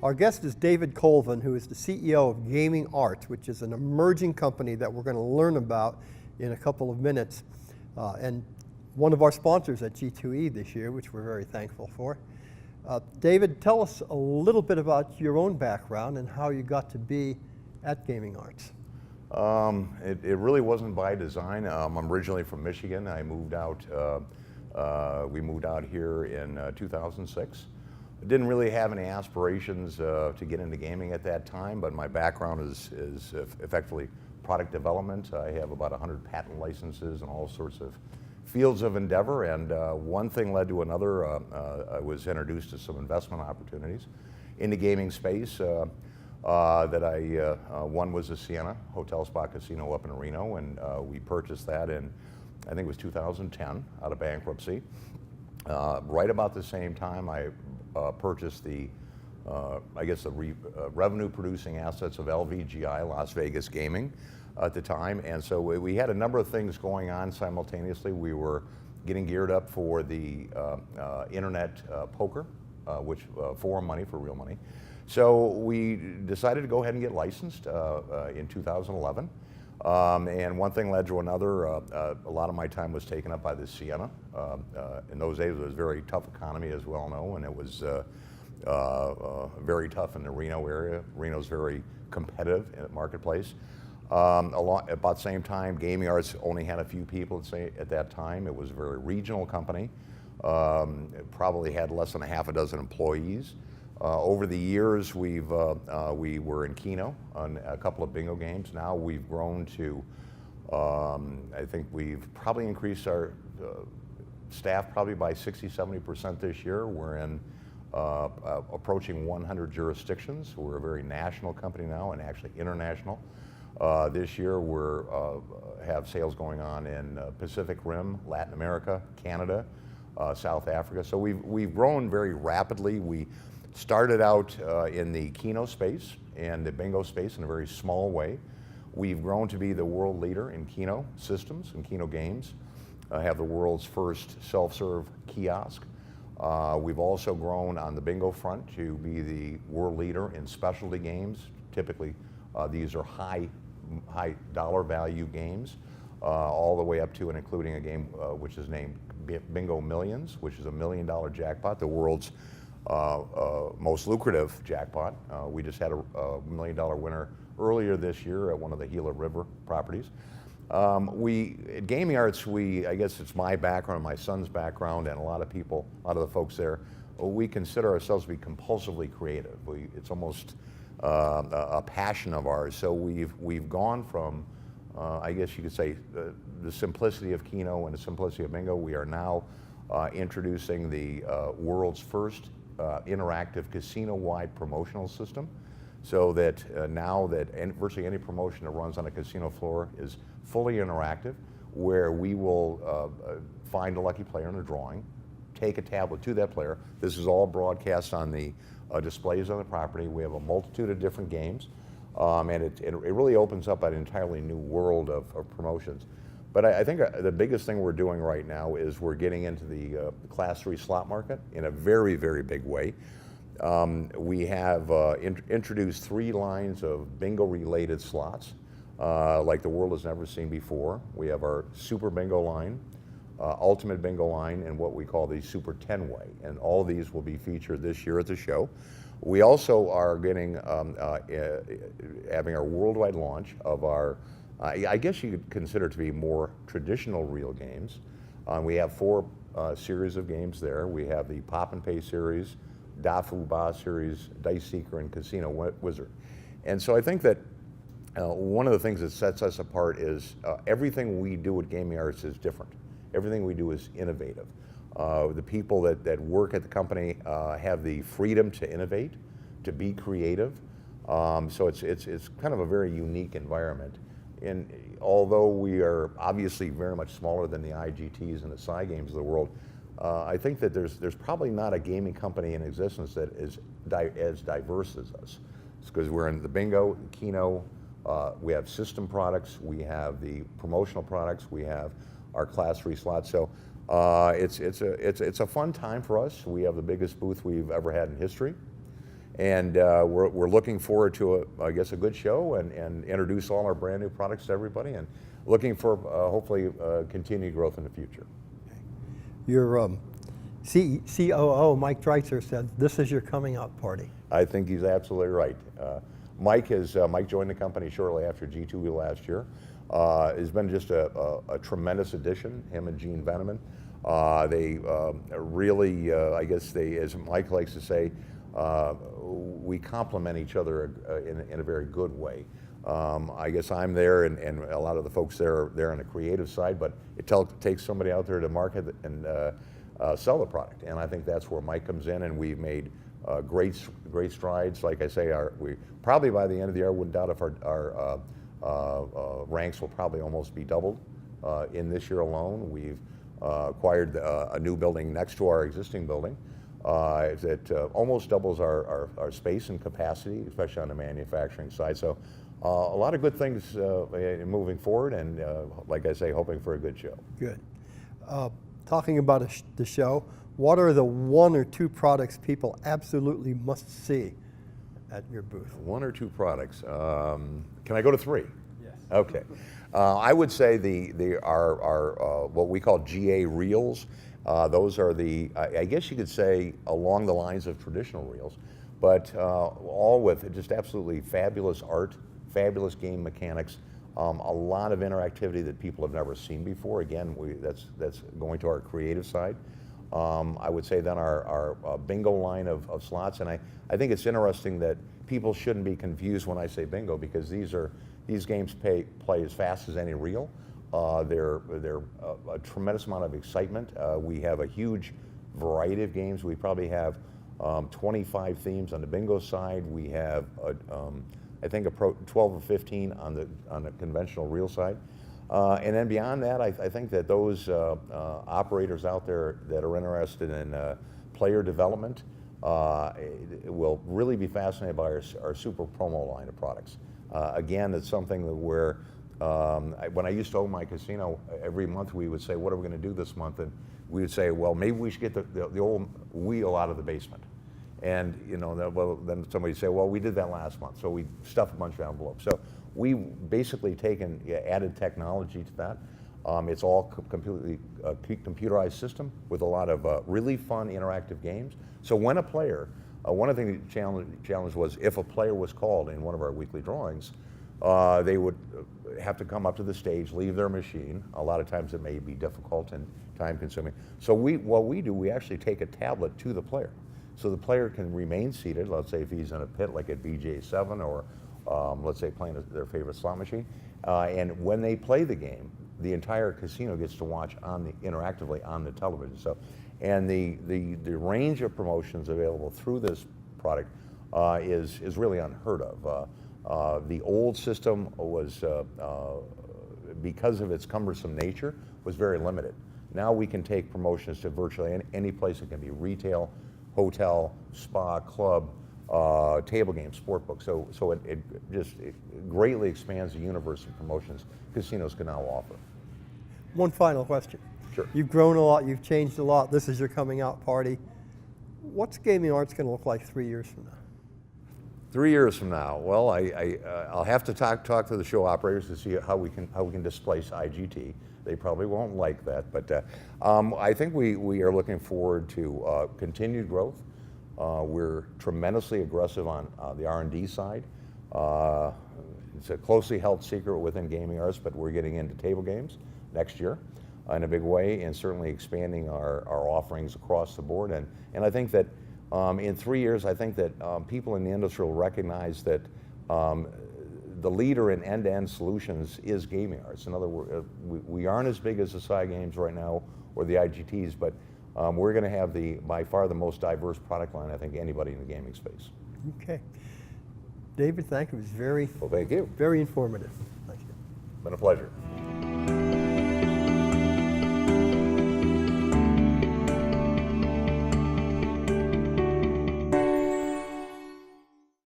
Our guest is David Colvin, who is the CEO of Gaming Arts, which is an emerging company that we're going to learn about in a couple of minutes, and one of our sponsors at G2E this year, which we're very thankful for. David, tell us a little bit about your own background and how you got to be at Gaming Arts. It really wasn't by design. I'm originally from Michigan. I moved out, we moved out here in 2006. I didn't really have any aspirations to get into gaming at that time, but my background is effectively product development. I have about 100 patent licenses in all sorts of fields of endeavor, and one thing led to another. I was introduced to some investment opportunities in the gaming space. One was the Sienna Hotel Spa Casino up in Reno, and we purchased that in, I think it was 2010, out of bankruptcy. Right about the same time, I purchased the, revenue-producing assets of LVGI, Las Vegas Gaming, at the time. And so we had a number of things going on simultaneously. We were getting geared up for the internet poker, which for money, for real money. So we decided to go ahead and get licensed in 2011. And one thing led to another. A lot of my time was taken up by the Sienna. In those days, it was a very tough economy, as we all know, and it was very tough in the Reno area. Reno's very competitive in the marketplace. About the same time, Gaming Arts only had a few people at that time. It was a very regional company. It probably had less than a half a dozen employees. Over the years, we were in Keno on a couple of bingo games. Now we've grown to, I think we've probably increased our staff probably by 60–70% this year. We're in approaching 100 jurisdictions. We're a very national company now, and actually international. This year we have sales going on in Pacific Rim, Latin America, Canada, South Africa. So we've grown very rapidly. We started out in the Keno space and the bingo space in a very small way. We've grown to be the world leader in Keno systems and Keno games. Have the world's first self-serve kiosk. We've also grown on the bingo front to be the world leader in specialty games. Typically, these are high dollar value games, all the way up to and including a game which is named Bingo Millions, which is $1 million jackpot, the world's most lucrative jackpot. We just had a $1 million winner earlier this year at one of the Gila River properties. At Gaming Arts, I guess it's my background, my son's background, and a lot of the folks there, we consider ourselves to be compulsively creative. It's almost a passion of ours. So we've gone from, I guess you could say, the simplicity of Keno and the simplicity of bingo. We are now introducing the world's first interactive casino-wide promotional system, so that now that virtually any promotion that runs on a casino floor is fully interactive, where we will find a lucky player in a drawing, take a tablet to that player. This is all broadcast on the displays on the property. We have a multitude of different games, and it really opens up an entirely new world of promotions. But I think the biggest thing we're doing right now is we're getting into the Class 3 slot market in a very, very big way. We have introduced 3 lines of bingo-related slots like the world has never seen before. We have our Super Bingo line, Ultimate Bingo line, and what we call the Super 10-Way. And all of these will be featured this year at the show. We also are getting, having our worldwide launch of our, I guess you could consider to be more traditional reel games. We have 4 series of games there. We have the Pop and Pay series, Da Fu Ba series, Dice Seeker, and Casino Wizard. And so I think that one of the things that sets us apart is everything we do at Gaming Arts is different. Everything we do is innovative. The people that work at the company have the freedom to innovate, to be creative. So it's kind of a very unique environment. And although we are obviously very much smaller than the IGTs and the Psy Games of the world, I think that there's probably not a gaming company in existence that is as diverse as us. It's because we're in the bingo, Keno, we have system products, we have the promotional products, we have our Class 3 slots. So it's a fun time for us. We have the biggest booth we've ever had in history. And we're looking forward to, I guess, a good show and introduce all our brand new products to everybody, and looking for hopefully continued growth in the future. Your COO, Mike Dreitzer, said this is your coming out party. I think he's absolutely right. Mike joined the company shortly after G2E last year. Has been just a tremendous addition, him and Gene Veneman. They really, I guess as Mike likes to say, we complement each other in a very good way. I guess I'm there, and a lot of the folks there are there on the creative side, but it takes somebody out there to market and sell the product. And I think that's where Mike comes in, and we've made great strides. Like I say, we probably by the end of the year, I wouldn't doubt if our ranks will probably almost be doubled in this year alone. We've acquired a new building next to our existing building that almost doubles our space and capacity, especially on the manufacturing side. So a lot of good things moving forward, and like I say, hoping for a good show. Good. Talking about the show, what are the 1 or 2 products people absolutely must see at your booth? 1 or 2 products. Can I go to 3? Yes. Okay. I would say our what we call GA reels. Those are I guess you could say along the lines of traditional reels, but all with just absolutely fabulous art, fabulous game mechanics, a lot of interactivity that people have never seen before. Again, that's going to our creative side. I would say then our bingo line of slots, and I think it's interesting that people shouldn't be confused when I say bingo, because these games play as fast as any reel. They're a tremendous amount of excitement. We have a huge variety of games. We probably have 25 themes on the bingo side. We have I think 12 or 15 on the conventional reel side. And then beyond that, I think that those operators out there that are interested in player development will really be fascinated by our super promo line of products. Again, it's something that when I used to own my casino, every month we would say, what are we going to do this month? And we would say, well, maybe we should get the old wheel out of the basement. And then somebody would say, well, we did that last month. So we stuffed a bunch of envelopes. So we basically added technology to that. It's all completely computerized system with a lot of really fun interactive games. So when a player, one of the challenge was if a player was called in one of our weekly drawings, they would have to come up to the stage, leave their machine. A lot of times it may be difficult and time consuming. So what we do, we actually take a tablet to the player. So the player can remain seated, let's say if he's in a pit like at BJ7 or let's say playing their favorite slot machine. And when they play the game, the entire casino gets to watch interactively on the television. So, and the range of promotions available through this product is really unheard of. The old system was, because of its cumbersome nature, was very limited. Now we can take promotions to virtually any place. It can be retail, hotel, spa, club, table game, sport book. So it greatly expands the universe of promotions casinos can now offer. One final question. Sure. You've grown a lot, you've changed a lot. This is your coming out party. What's gaming arts going to look like 3 years from now? 3 years from now, well, I'll have to talk to the show operators to see how we can displace IGT. They probably won't like that, but I think we are looking forward to continued growth. We're tremendously aggressive on the R&D side. It's a closely held secret within gaming arts, but we're getting into table games next year in a big way, and certainly expanding our offerings across the board. And I think that in 3 years, I think that people in the industry will recognize that the leader in end-to-end solutions is gaming arts. In other words, we aren't as big as the side games right now or the IGTs, but we're going to have by far the most diverse product line, I think, anybody in the gaming space. Okay. David, thank you. It was Well, thank you. very informative. Thank you. Been a pleasure.